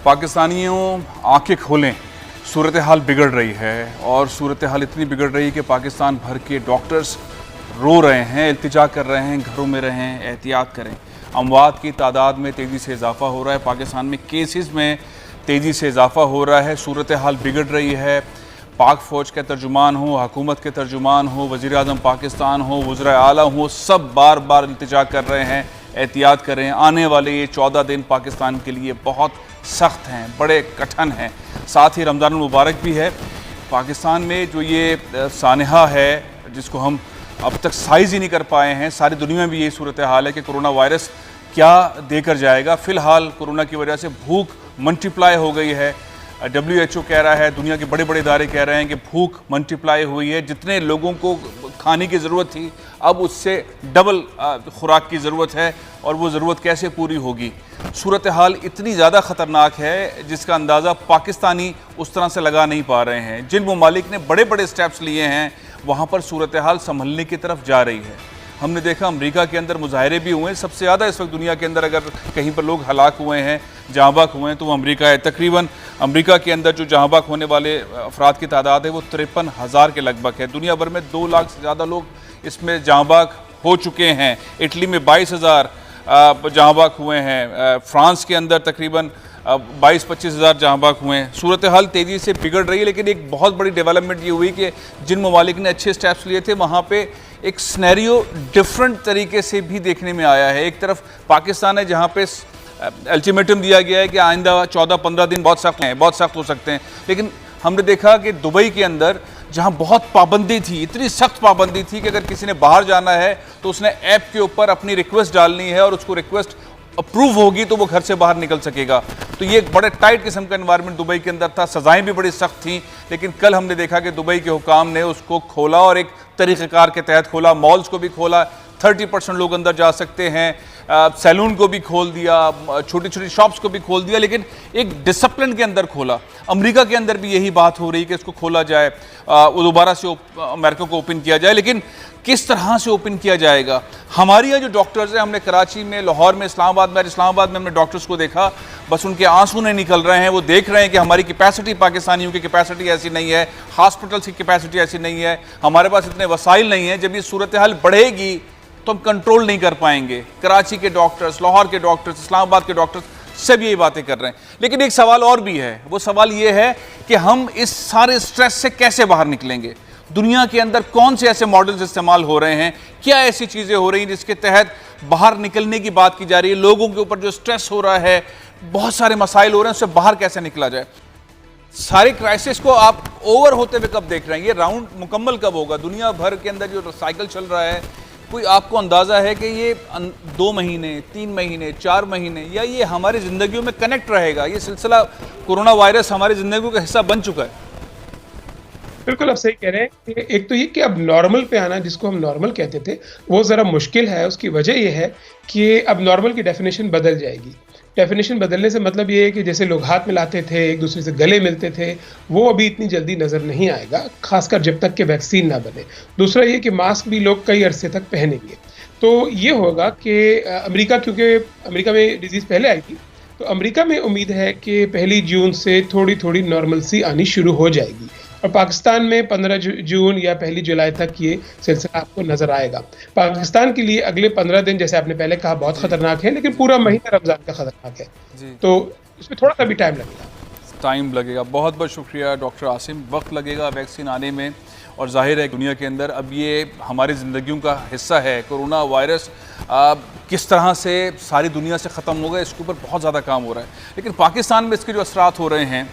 पाकिस्तानियों आंखें खोलें, सूरत हाल बिगड़ रही है और सूरत हाल इतनी बिगड़ रही है कि पाकिस्तान भर के डॉक्टर्स रो रहे हैं, इल्तिजा कर रहे हैं, घरों में रहें, एहतियात करें। अमवात की तादाद में तेज़ी से इजाफ़ा हो रहा है, पाकिस्तान में केसेस में तेज़ी से इजाफ़ा हो रहा है, सूरत हाल बिगड़ रही है। पाक फ़ौज के तर्जुमान हो, हुकूमत के तर्जुमान हो, वज़ीर आज़म पाकिस्तान हो, वज़ीर आला हो, सब बार बार इल्तिजा कर रहे हैं, एहतियात करें। आने वाले ये 14 दिन पाकिस्तान के लिए बहुत सख्त हैं, बड़े कठिन हैं। साथ ही रमज़ान मुबारक भी है। पाकिस्तान में जो ये सानहा है जिसको हम अब तक साइज़ ही नहीं कर पाए हैं, सारी दुनिया में यही सूरत हाल है कि कोरोना वायरस क्या देकर जाएगा। फ़िलहाल कोरोना की वजह से भूख मल्टीप्लाई हो गई है। WHO कह रहा है, दुनिया के बड़े बड़े इदारे कह रहे हैं कि भूख मल्टीप्लाई हुई है। जितने लोगों को खाने की ज़रूरत थी अब उससे डबल खुराक की ज़रूरत है और वो ज़रूरत कैसे पूरी होगी। सूरत हाल इतनी ज़्यादा ख़तरनाक है जिसका अंदाज़ा पाकिस्तानी उस तरह से लगा नहीं पा रहे हैं। जिन ममालिक ने बड़े बड़े स्टेप्स लिए हैं वहाँ पर सूरत हाल संभलने की तरफ जा रही है। हमने देखा अमेरिका के अंदर मुजाहरे भी हुए हैं। सबसे ज़्यादा इस वक्त दुनिया के अंदर अगर कहीं पर लोग हलाक हुए हैं, जहाँ बाक हुए हैं, तो वो अमेरिका है। तकरीबन अमेरिका के अंदर जो जहाँ बाक होने वाले अफराद की तादाद है वो 53,000 के लगभग है। दुनिया भर में 2 लाख से ज़्यादा लोग इसमें जहाँ बाक हो चुके हैं। इटली में 22,000 जहाँ बाक हुए हैं। फ्रांस के अंदर तकरीबन 22-25 हज़ार जहाँ बाक हुए हैं। सूरत हाल तेज़ी से बिगड़ रही है, लेकिन एक बहुत बड़ी डेवलपमेंट ये हुई कि जिन ममालिक ने अच्छे स्टेप्स लिए थे वहाँ पे एक सिनेरियो डिफरेंट तरीके से भी देखने में आया है। एक तरफ पाकिस्तान है जहाँ पे अल्टीमेटम दिया गया है कि आइंदा 14-15 दिन बहुत सख्त हो सकते हैं, लेकिन हमने देखा कि दुबई के अंदर जहाँ बहुत पाबंदी थी, इतनी सख्त पाबंदी थी कि अगर किसी ने बाहर जाना है तो उसने ऐप के ऊपर अपनी रिक्वेस्ट डालनी है और उसको रिक्वेस्ट अप्रूव होगी तो वो घर से बाहर निकल सकेगा। तो ये एक बड़े टाइट किस्म का एनवायरनमेंट दुबई के अंदर था। सज़ाएं भी बड़ी सख्त थीं, लेकिन कल हमने देखा कि दुबई के हुकाम ने उसको खोला और एक तरीक़ेकार के तहत खोला। मॉल्स को भी खोला, 30% लोग अंदर जा सकते हैं। सैलून को भी खोल दिया, छोटी छोटी शॉप्स को भी खोल दिया, लेकिन एक डिसिप्लिन के अंदर खोला। अमेरिका के अंदर भी यही बात हो रही है कि इसको खोला जाए, वो दोबारा से अमेरिका को ओपन किया जाए, लेकिन किस तरह से ओपन किया जाएगा। हमारे यहाँ जो डॉक्टर्स हैं, हमने कराची में, लाहौर में, इस्लामाबाद में हमने डॉक्टर्स को देखा, बस उनके आंसू नहीं निकल रहे हैं। वो देख रहे हैं कि हमारी कैपेसिटी, पाकिस्तानियों की कैपेसिटी ऐसी नहीं है, हॉस्पिटल्स की कैपेसिटी ऐसी नहीं है, हमारे पास इतने वसाइल नहीं हैं। जब ये सूरत हाल बढ़ेगी तो हम कंट्रोल नहीं कर पाएंगे। कराची के डॉक्टर्स, लाहौर के डॉक्टर्स, इस्लामाबाद के डॉक्टर्स सब यही बातें कर रहे हैं। लेकिन एक सवाल और भी है, वो सवाल ये है कि हम इस सारे स्ट्रेस से कैसे बाहर निकलेंगे। दुनिया के अंदर कौन से ऐसे मॉडल्स इस्तेमाल हो रहे हैं, क्या ऐसी चीज़ें हो रही हैं जिसके तहत बाहर निकलने की बात की जा रही है। लोगों के ऊपर जो स्ट्रेस हो रहा है, बहुत सारे मसाइल हो रहे हैं, उससे बाहर कैसे निकला जाए। सारे क्राइसिस को आप ओवर होते हुए कब देख रहे हैं, ये राउंड मुकम्मल कब होगा। दुनिया भर के अंदर जो साइकिल चल रहा है, कोई आपको अंदाज़ा है कि ये 2 महीने, 3 महीने, 4 महीने, या ये हमारी ज़िंदगियों में कनेक्ट रहेगा। ये सिलसिला कोरोना वायरस हमारी ज़िंदगियों का हिस्सा बन चुका है। बिल्कुल आप सही कह रहे हैं कि एक तो ये कि अब नॉर्मल पे आना, जिसको हम नॉर्मल कहते थे, वो ज़रा मुश्किल है। उसकी वजह ये है कि अब नॉर्मल की डेफिनेशन बदल जाएगी। डेफिनेशन बदलने से मतलब ये है कि जैसे लोग हाथ मिलाते थे, एक दूसरे से गले मिलते थे, वो अभी इतनी जल्दी नज़र नहीं आएगा, खासकर जब तक कि वैक्सीन ना बने। दूसरा ये कि मास्क भी लोग कई अरसे तक पहनेंगे। तो ये होगा कि अमेरिका, क्योंकि अमेरिका में डिजीज़ पहले आई थी, तो अमेरिका में उम्मीद है कि 1 जून से थोड़ी थोड़ी नॉर्मलसी आनी शुरू हो जाएगी और पाकिस्तान में 15 जून या 1 जुलाई तक ये सिलसिला आपको नजर आएगा। पाकिस्तान के लिए अगले 15 दिन, जैसे आपने पहले कहा, बहुत खतरनाक है, लेकिन पूरा महीना रमजान का खतरनाक है, तो इसमें थोड़ा सा भी टाइम लगेगा। बहुत बहुत शुक्रिया डॉक्टर आसिम। वक्त लगेगा वैक्सीन आने में, और जाहिर है दुनिया के अंदर अब ये हमारी ज़िंदगियों का हिस्सा है। कोरोना वायरस किस तरह से सारी दुनिया से ख़त्म होगा, इसके ऊपर बहुत ज़्यादा काम हो रहा है। लेकिन पाकिस्तान में इसके जो असरात हो रहे हैं,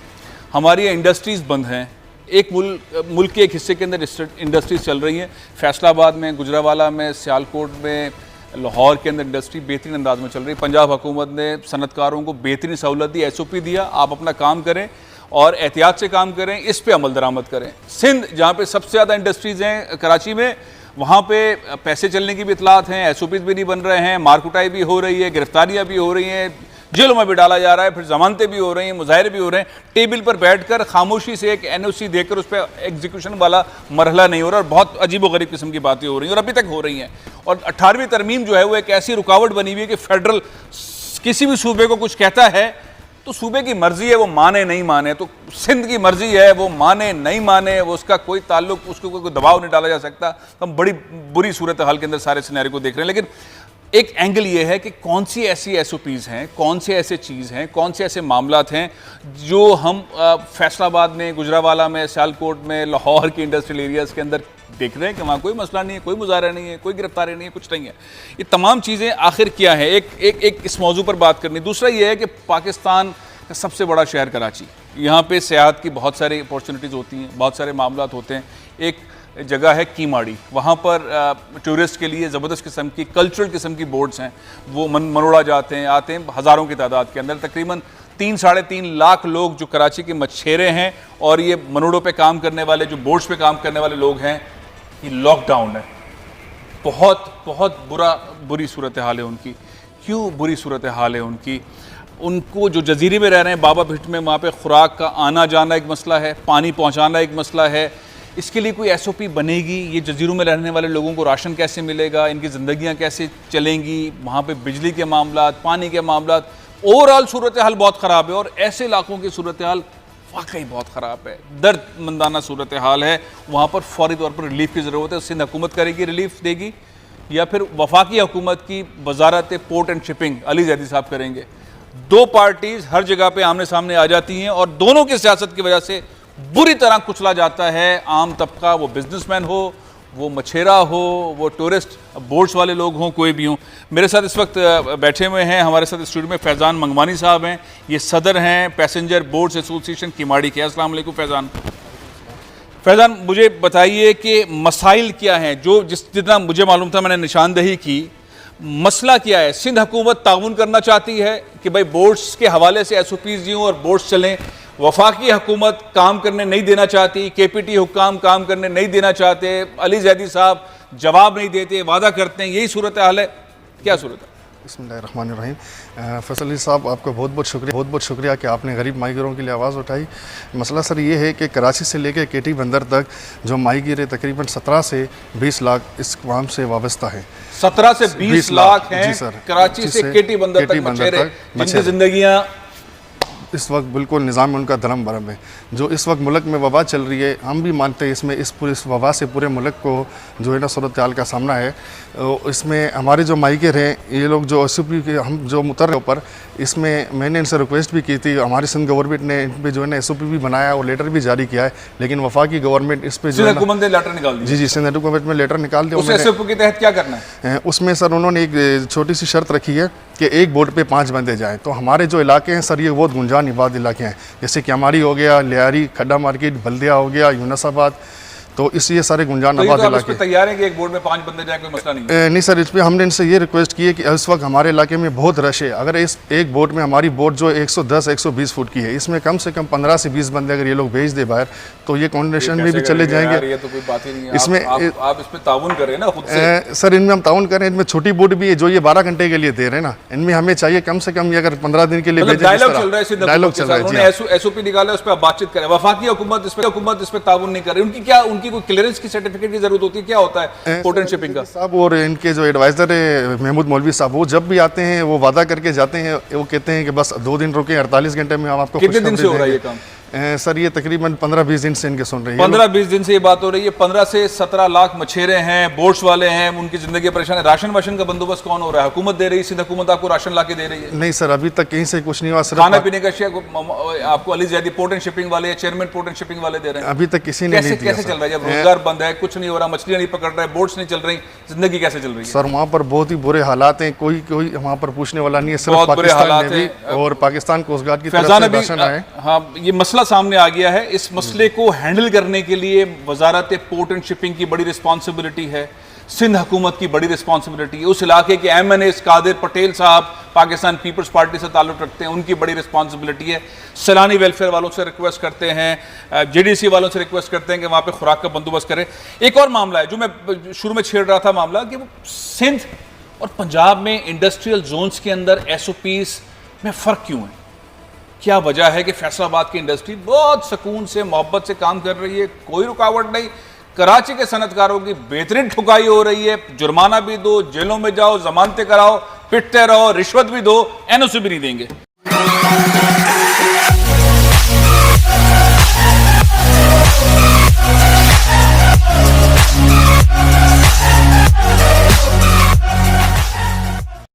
हमारी इंडस्ट्रीज़ बंद हैं। एक मुल्क के एक हिस्से के अंदर इंडस्ट्रीज चल रही हैं। फैसलाबाद में, गुजरावाला में, सियालकोट में, लाहौर के अंदर इंडस्ट्री बेहतरीन अंदाज में चल रही है। पंजाब हुकूमत ने सनतकारों को बेहतरीन सहूलत दी, SOP दिया, आप अपना काम करें और एहतियात से काम करें, इस पे अमल दरामद करें। सिंध, जहाँ पे सबसे ज़्यादा इंडस्ट्रीज़ हैं, कराची में, वहाँ पे पैसे चलने की भी इतलात हैं, SOPs भी नहीं बन रहे हैं, मारकुटाई भी हो रही है, गिरफ्तारियाँ भी हो रही हैं, जेलों में भी डाला जा रहा है, फिर जमानतें भी हो रही हैं, मुजाहरे भी हो रहे हैं। टेबल पर बैठकर खामोशी से एक NOC देकर उस पर एग्जीक्यूशन वाला मरहला नहीं हो रहा, और बहुत अजीबोगरीब किस्म की बातें हो रही हैं और अभी तक हो रही हैं। और 18वीं तरमीम जो है वो एक ऐसी रुकावट बनी हुई है कि फेडरल किसी भी सूबे को कुछ कहता है तो सूबे की मर्जी है वो माने नहीं माने, तो सिंध की मर्जी है वो माने नहीं माने, वो उसका कोई ताल्लुक, उसको कोई दबाव नहीं डाला जा सकता। तो हम बड़ी बुरी सूरत हाल के अंदर सारे सिनेरियो को देख रहे हैं। लेकिन एक एंगल ये है कि कौन सी ऐसी एसओपीज हैं, कौन से ऐसे चीज़ हैं, कौन से ऐसे मामलात हैं जो हम फैसलाबाद में, गुजरावाला में, सियालकोट में, लाहौर के इंडस्ट्रियल एरियाज़ के अंदर देख रहे हैं कि वहाँ कोई मसला नहीं है, कोई मुजाहरा नहीं है, कोई गिरफ्तारी नहीं है, कुछ नहीं है। ये तमाम चीज़ें आखिर क्या है, एक इस मौजू पर बात करनी। दूसरा ये है कि पाकिस्तान का सबसे बड़ा शहर कराची, यहाँ पे सियाहत की बहुत सारी अपॉर्चुनिटीज़ होती हैं, बहुत सारे मामलात होते हैं। एक जगह है कीमाड़ी, वहाँ पर टूरिस्ट के लिए ज़बरदस्त किस्म की कल्चरल किस्म की बोर्ड्स हैं, वो मनोड़ा जाते हैं, आते हैं हज़ारों की तादाद के अंदर। तकरीबन 3-3.5 लाख लोग जो कराची के मछेरे हैं और ये मनोड़ों पे काम करने वाले, जो बोट्स पे काम करने वाले लोग हैं, ये लॉकडाउन है। बहुत बुरी सूरत हाल है उनकी। क्यों बुरी सूरत हाल है उनकी? उनको जो जजीरे में रह रहे हैं, बाबा भिट में, वहाँ पे खुराक का आना जाना एक मसला है, पानी पहुँचाना एक मसला है। इसके लिए कोई एसओपी बनेगी? ये जजीरों में रहने वाले लोगों को राशन कैसे मिलेगा, इनकी ज़िंदगियाँ कैसे चलेंगी, वहाँ पे बिजली के मामलात, पानी के मामलात, ओवरऑल सूरत हाल बहुत ख़राब है। और ऐसे इलाकों की सूरत हाल वाकई बहुत ख़राब है, दर्दमंदाना सूरत हाल है। वहाँ पर फौरी तौर पर रिलीफ की ज़रूरत है। सिंध हुकूमत करेगी, रिलीफ देगी, या फिर वफाकी हुकूमत की वजारत port and shipping Ali Zaidi साहब करेंगे। दो पार्टीज हर जगह पे आमने सामने आ जाती हैं और दोनों की सियासत की वजह से बुरी तरह कुचला जाता है आम तबका, वो बिजनेसमैन हो, वो मछेरा हो, वो टूरिस्ट बोट्स वाले लोग हों, कोई भी हों। मेरे साथ इस वक्त बैठे हुए हैं, हमारे साथ स्टूडियो में फैज़ान मंगवानी साहब हैं, ये सदर हैं पैसेंजर बोट्स एसोसिएशन कीमाड़ी के। अस्सलाम वालेकुम फैज़ान। फैज़ान, मुझे बताइए कि मसाइल क्या हैं? जो जितना मुझे मालूम था मैंने निशानदही की, मसला क्या है? सिंध हुकूमत ताउन करना चाहती है कि भाई बोट्स के हवाले से एसओपीज़ यूँ और बोट्स चलें। वफाकी हुकूमत काम करने नहीं देना चाहती, केपीटी हुक्काम काम करने नहीं देना चाहते, अली जैदी साहब जवाब नहीं देते, वादा करते हैं। यही सूरत हाल है, क्या सूरत है? बिस्मिल्लाहिर्रहमानिर्रहीम। फैसल अली साहब, आपका बहुत बहुत शुक्रिया कि आपने गरीब माहीगीरों के लिए आवाज़ उठाई। मसला सर ये है कि कराची से लेकर केटी बंदर तक जो माहीगीर तकरीबन 17 से 20 लाख इस काम से वाबस्ता है। 17 से 20 लाख हैं जी सर, कराची से केटी बंदर तक मछेरे, जिनकी जिंदगियां इस वक्त बिल्कुल निज़ाम में उनका धर्म भरम है। जो इस वक्त मुल्क में वबा चल रही है, हम भी मानते हैं इसमें इस वबा से पूरे मुल्क को जो है ना सूरत हाल का सामना है। इसमें हमारे जो माइकर हैं, ये लोग जो एसओपी के हम जो मुतर ऊपर, इसमें मैंने इनसे रिक्वेस्ट भी की थी। हमारी सिंध गवर्नमेंट ने इन पर जो है ना एसओपी भी बनाया और लेटर भी जारी किया है, लेकिन वफाकी गवर्नमेंट इस पर जो है हुकूमत ने लेटर निकाल दिया। जी, सिंध हुकूमत में लेटर निकाल दिया। एसओपी के तहत क्या करना है? उसमें सर उन्होंने एक छोटी सी शर्त रखी है कि एक बोट पे 5 बंदे जाएँ। तो हमारे जो इलाके हैं सर, ये बहुत गुंजान इबाद इलाके हैं, जैसे कि हमारी हो गया, लियारी, खड्डा मार्केट, बल्दिया हो गया, यूनसाबाद, तो इसलिए सारे गुंजान आबाद इलाके तैयार है कि एक बोर्ड में 5 बंदे जाए, कोई मसला नहीं है? नहीं सर, इस पर हमने इनसे ये रिक्वेस्ट की है कि इस वक्त हमारे इलाके में बहुत रश है। अगर इस एक बोट में, हमारी बोट जो 110-120 फुट की है, इसमें कम से कम 15 से 20 बंदे अगर ये लोग भेज दे बाहर, तो ये कॉन्डिनेशन में भी चले जाएंगे। ये तो कोई बात ही नहीं है। इसमें आप इसमें ताउन कर रहे हैं ना खुद से? सर, इनमें हम ताउन कर रहे हैं। इनमें छोटी बोट भी है जो ये 12 घंटे के लिए दे रहे हैं ना, इनमें हमें चाहिए कम से कम ये अगर 15 दिन के लिए भेजें। डायलॉग चल रहा है, डायलॉग चल रहा है, एसओपी निकाला, उस पर आप बातचीत करें। वफाकी हुकूमत इस पर ताउन नहीं कर रही, उनकी कोई क्लियरेंस की सर्टिफिकेट की जरूरत होती है? क्या होता है पोर्ट एंड शिपिंग का? साहब, और इनके जो एडवाइजर है महमूद मौलवी साहब, वो जब भी आते हैं वो वादा करके जाते हैं। वो कहते हैं कि बस 2 दिन रुके, 48 घंटे में हम आपको। कितने दिन से हो रहा है ये काम? सर, ये तकरीबन 15-20 दिन से इनके सुन रही है। 15-20 दिन से ये बात हो रही है। 15 से 17 लाख मछेरे हैं, बोट्स वाले हैं, उनकी जिंदगी परेशान है। राशन वाशन का बंदोबस्त कौन हो रहा है? हुकूमत दे रही है? सिंध हुकूमत आपको राशन ला के दे रही है? नहीं सर, अभी तक कहीं से कुछ नहीं हुआ। खाना पीने का आपको Ali Zaidi port and shipping वाले या चेयरमैन पोर्ट एंड शिपिंग वाले दे रहे हैं? अभी तक किसी ने नहीं दिया। कैसे चल रहा है जब रोजगार बंद है, कुछ नहीं हो रहा, मछलियां नहीं पकड़ रहे, बोट्स नहीं चल रही, जिंदगी कैसे चल रही है? सर, वहाँ पर बहुत ही बुरे हालात हैं। कोई वहाँ पर पूछने वाला नहीं है। सिर्फ पाकिस्तान में और पाकिस्तान कोस्ट गार्ड की तरफ से राशन आए। हाँ, ये मसला सामने आ गया है। इस मसले को हैंडल करने के लिए वजारत पोर्ट एंड शिपिंग की बड़ी रिस्पॉन्सिबिलिटी है, सिंध हुकूमत की बड़ी रिस्पॉन्सिबिलिटी है, उस इलाके के MNA कादिर पटेल साहब पाकिस्तान पीपल्स पार्टी से ताल्लुक़ रखते हैं, उनकी बड़ी रिस्पॉन्सिबिलिटी है। सैलानी वेलफेयर वालों से रिक्वेस्ट करते हैं, JDC वालों से रिक्वेस्ट करते हैं कि वहाँ पे खुराक का बंदोबस्त करें। एक और मामला है जो मैं शुरू में छेड़ रहा था, मामला कि वो सिंध और पंजाब में इंडस्ट्रियल जोन्स के अंदर SOPs में फ़र्क क्यों है? क्या वजह है कि फैसलाबाद की इंडस्ट्री बहुत सुकून से, मोहब्बत से काम कर रही है, कोई रुकावट नहीं। कराची के सनतकारों की बेहतरीन ठुकाई हो रही है, जुर्माना भी दो, जेलों में जाओ, जमानतें कराओ, पिटते रहो, रिश्वत भी दो, NOC भी नहीं देंगे।